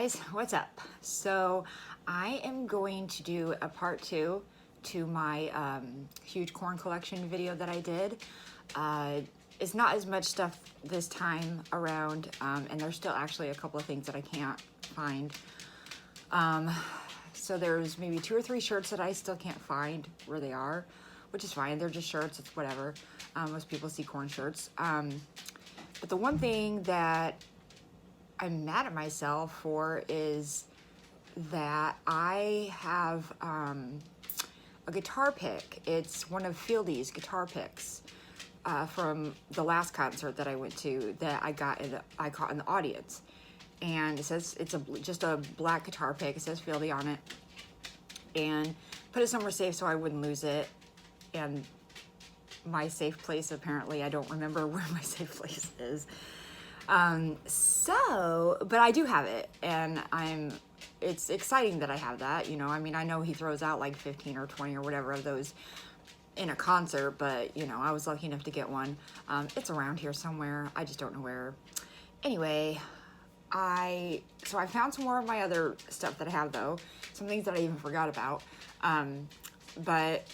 guys, what's up? So I am going to do a part 2 to my huge Korn collection video that I did. It's not as much stuff this time around, and there's still actually a couple of things that I can't find. So there's maybe 2 or 3 shirts that I still can't find where they are, which is fine. They're just shirts, it's whatever. Most people see Korn shirts. But the one thing that I'm mad at myself for is that I have a guitar pick. It's one of Fieldy's guitar picks from the last concert that I went to that I caught in the audience. And it says it's just a black guitar pick. It says Fieldy on it. And put it somewhere safe so I wouldn't lose it. And my safe place, apparently, I don't remember where my safe place is. But I do have it, and it's exciting that I have that, you know. I mean, I know he throws out like 15 or 20 or whatever of those in a concert, but you know, I was lucky enough to get one. It's around here somewhere, I just don't know where. Anyway, so I found some more of my other stuff that I have, though, some things that I even forgot about. But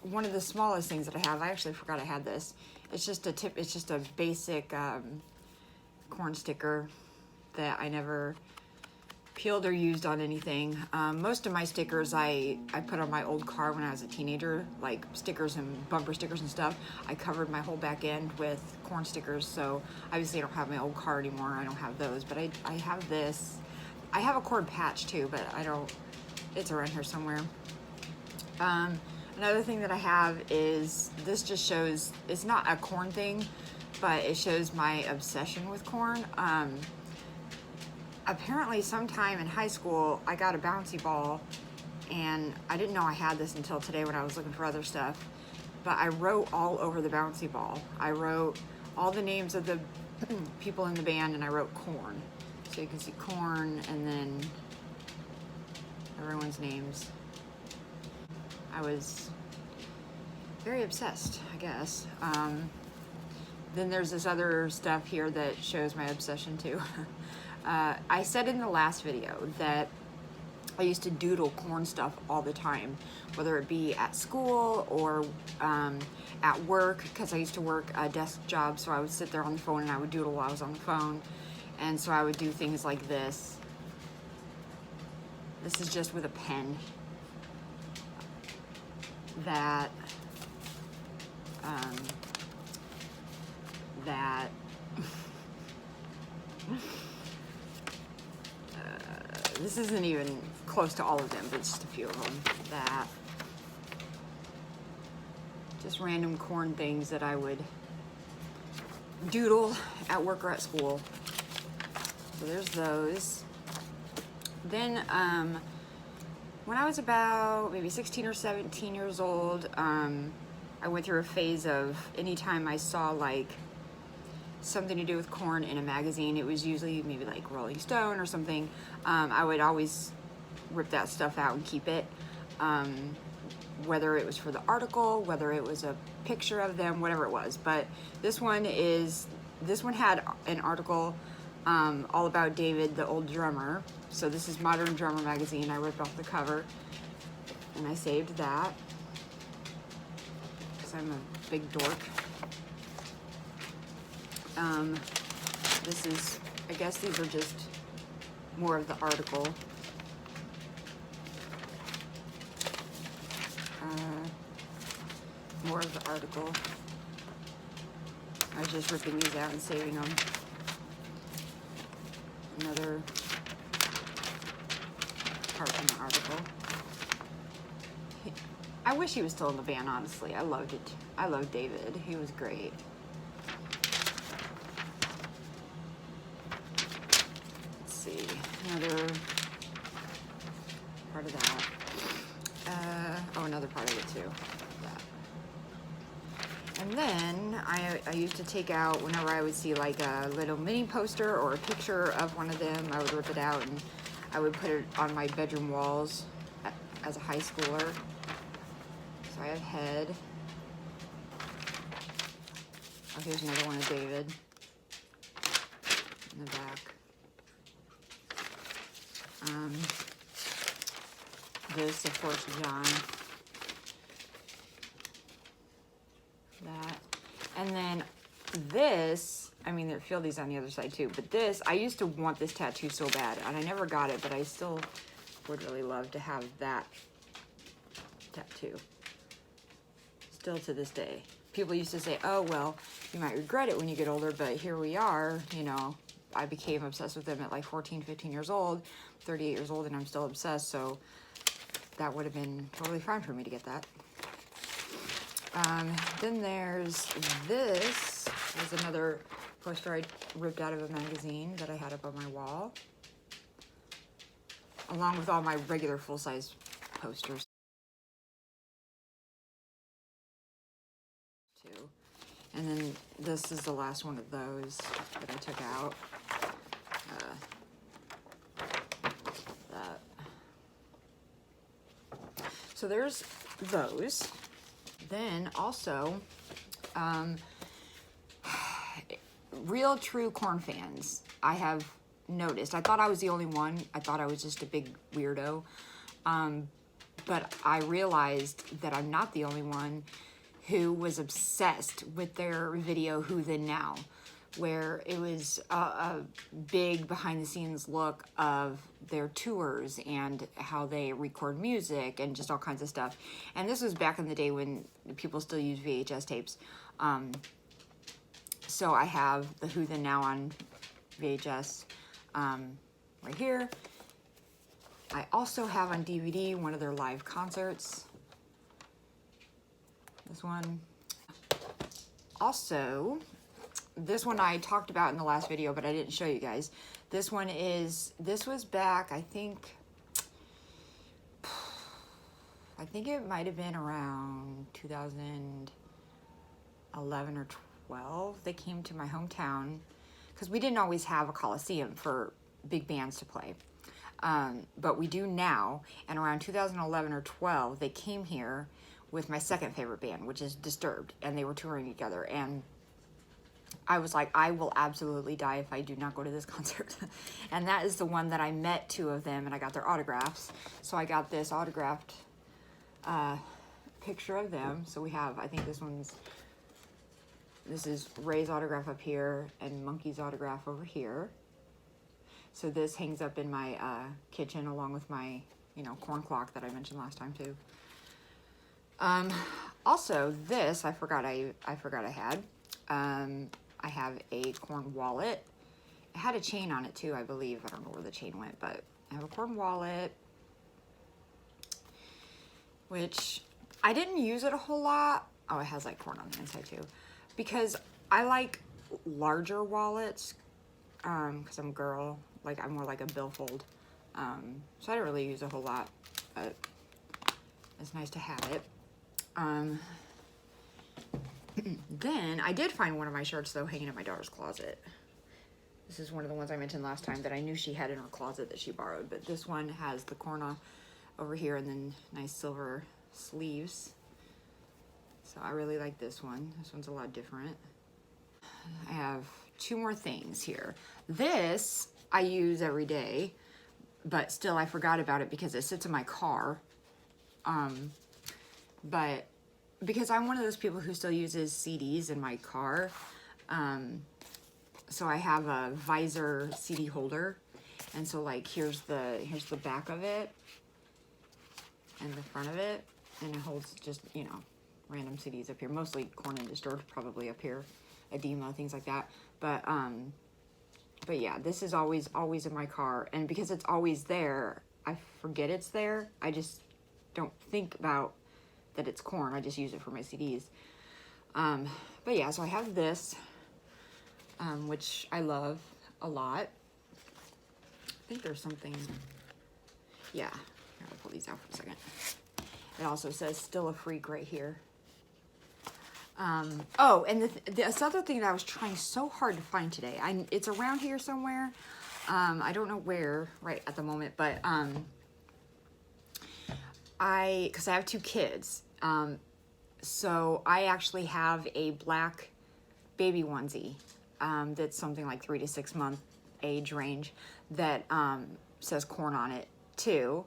one of the smallest things that I have, I actually forgot I had this. It's just a basic Korn sticker that I never peeled or used on anything. Most of my stickers I put on my old car when I was a teenager, like stickers and bumper stickers and stuff. I covered my whole back end with Korn stickers, so obviously I don't have my old car anymore. I don't have those, but I have this. I have a Korn patch too, but I don't, it's around here somewhere. Another thing that I have is, this just shows, it's not a Korn thing, but it shows my obsession with Korn. Apparently sometime in high school, I got a bouncy ball, and I didn't know I had this until today when I was looking for other stuff, but I wrote all over the bouncy ball. I wrote all the names of the people in the band, and I wrote Korn. So you can see Korn, and then everyone's names. I was very obsessed, I guess. Then there's this other stuff here that shows my obsession too. I said in the last video that I used to doodle Korn stuff all the time, whether it be at school or at work, because I used to work a desk job, so I would sit there on the phone and I would doodle while I was on the phone. And so I would do things like this. This is just with a pen. This isn't even close to all of them, but just a few of them. That. Just random Korn things that I would doodle at work or at school. So there's those. Then, when I was about maybe 16 or 17 years old, I went through a phase of anytime I saw like something to do with Korn in a magazine, it was usually maybe like Rolling Stone or something, I would always rip that stuff out and keep it, whether it was for the article, whether it was a picture of them, whatever it was. But this one had an article all about David, the old drummer. So this is Modern Drummer magazine. I ripped off the cover and I saved that because I'm a big dork. This is, I guess these are just more of the article. More of the article. I was just ripping these out and saving them. Another part from the article. I wish he was still in the band, honestly. I loved it. I loved David. He was great. Let's see. Another part of that. Another part of it too. That. And then I used to take out, whenever I would see like a little mini poster or a picture of one of them, I would rip it out and I would put it on my bedroom walls as a high schooler. So I have Head. Oh, here's another one of David in the back. Um, this, of course, John. That. And then this, I mean, there feel these on the other side too, but this, I used to want this tattoo so bad, and I never got it, but I still would really love to have that tattoo. Still to this day. People used to say, oh, well, you might regret it when you get older, but here we are, you know. I became obsessed with them at like 14, 15 years old, 38 years old, and I'm still obsessed, so that would have been totally fine for me to get that. Then there's this. There's another poster I ripped out of a magazine that I had up on my wall, along with all my regular full-size posters too. And then this is the last one of those that I took out. That. So there's those. Then also, real true Korn fans, I have noticed. I thought I was the only one. I thought I was just a big weirdo. But I realized that I'm not the only one who was obsessed with their video Who Then Now, where it was a big behind the scenes look of their tours and how they record music and just all kinds of stuff. And this was back in the day when people still use VHS tapes. So I have the Who Then Now on VHS right here. I also have on DVD one of their live concerts. This one. Also, this one I talked about in the last video, but I didn't show you guys. This was back, I think it might have been around 2011 or 12. They came to my hometown, because we didn't always have a coliseum for big bands to play. But we do now, and around 2011 or 12, they came here with my second favorite band, which is Disturbed, and they were touring together, and I was like, I will absolutely die if I do not go to this concert. And that is the one that I met two of them, and I got their autographs. So I got this autographed picture of them. So we have, I think this is Ray's autograph up here, and Monkey's autograph over here. So this hangs up in my kitchen along with my, Korn clock that I mentioned last time too. Also, this I forgot I had. I have a Korn wallet. It had a chain on it too, I believe. I don't know where the chain went, but I have a Korn wallet, which I didn't use it a whole lot. Oh, it has like Korn on the inside too, because I like larger wallets. Because I'm a girl, like I'm more like a billfold. So I don't really use a whole lot, but it's nice to have it. Then I did find one of my shirts though hanging in my daughter's closet. This is one of the ones I mentioned last time that I knew she had in her closet that she borrowed, but this one has the Korn over here and then nice silver sleeves. So I really like this one. This one's a lot different. I have two more things here. This I use every day, but still I forgot about it because it sits in my car. But because I'm one of those people who still uses CDs in my car, so I have a visor CD holder, and so like here's the back of it and the front of it, and it holds just random CDs up here, mostly Korn and Disturbed probably up here, Edema, things like that. But yeah, this is always in my car, and because it's always there, I forget it's there. I just don't think about that it's Korn. I just use it for my CDs. But yeah, so I have this, which I love a lot. I think there's something, yeah, here, I'll pull these out for a second. It also says Still a Freak right here. Oh, and this other thing that I was trying so hard to find today, it's around here somewhere. I don't know where right at the moment, but because I have two kids, so I actually have a black baby onesie that's something like 3 to 6 month age range that says Korn on it too.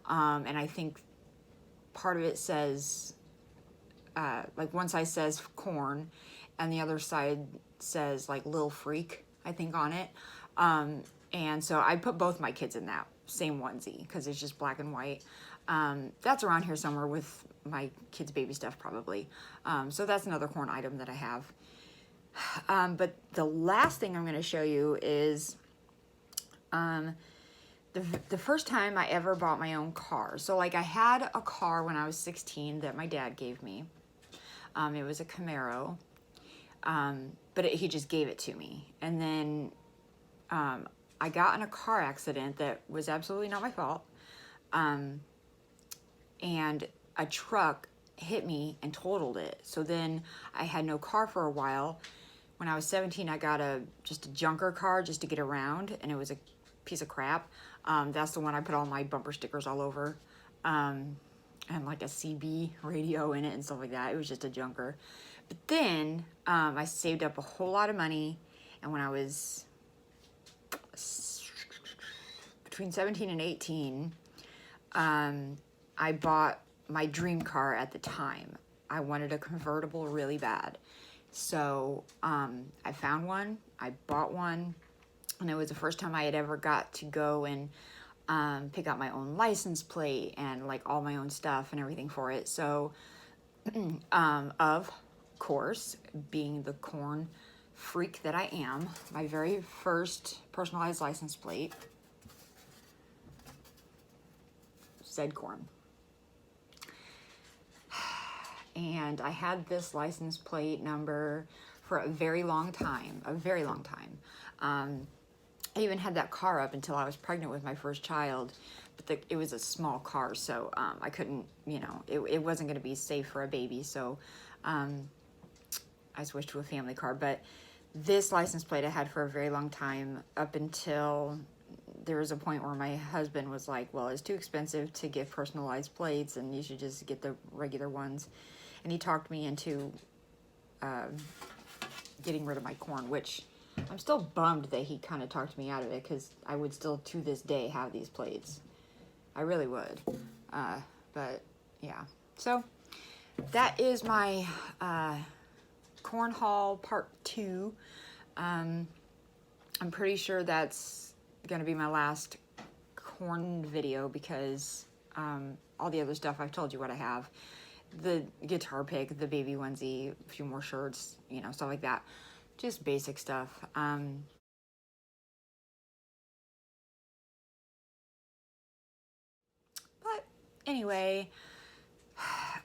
And I think part of it says, like one side says Korn and the other side says like Lil Freak, I think, on it. And so I put both my kids in that same onesie because it's just black and white. That's around here somewhere with my kids' baby stuff probably. So that's another Korn item that I have. But the last thing I'm going to show you is the first time I ever bought my own car. So like I had a car when I was 16 that my dad gave me. It was a Camaro, but he just gave it to me. And then I got in a car accident that was absolutely not my fault. And a truck hit me and totaled it. So then I had no car for a while. When I was 17, I got just a junker car just to get around, and it was a piece of crap. That's the one I put all my bumper stickers all over, and like a CB radio in it and stuff like that. It was just a junker. But then I saved up a whole lot of money, and when I was between 17 and 18, I bought my dream car at the time. I wanted a convertible really bad. So I found one, I bought one, and it was the first time I had ever got to go and pick out my own license plate and like all my own stuff and everything for it. So of course, being the Korn freak that I am, my very first personalized license plate said Korn. And I had this license plate number for a very long time, I even had that car up until I was pregnant with my first child, but it was a small car, so I couldn't, it wasn't going to be safe for a baby, so I switched to a family car. But this license plate I had for a very long time, up until there was a point where my husband was like, well, it's too expensive to get personalized plates, and you should just get the regular ones. And he talked me into getting rid of my Korn, which I'm still bummed that he kind of talked me out of it, because I would still, to this day, have these plates. I really would. But, yeah. So, that is my Korn haul part 2. I'm pretty sure that's going to be my last Korn video, because all the other stuff, I've told you what I have. The guitar pick, the baby onesie, a few more shirts, stuff like that. Just basic stuff. But anyway,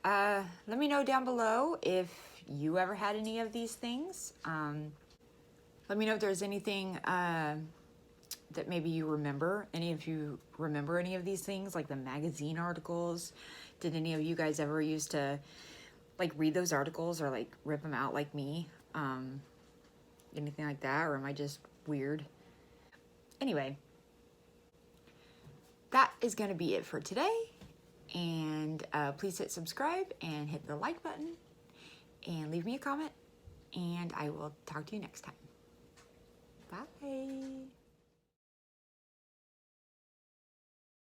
let me know down below if you ever had any of these things. Let me know if there's anything that maybe you remember. Any of you remember any of these things, like the magazine articles? Did any of you guys ever used to like read those articles or like rip them out like me? Anything like that? Or am I just weird? Anyway, that is going to be it for today. And please hit subscribe and hit the like button and leave me a comment. And I will talk to you next time. Bye.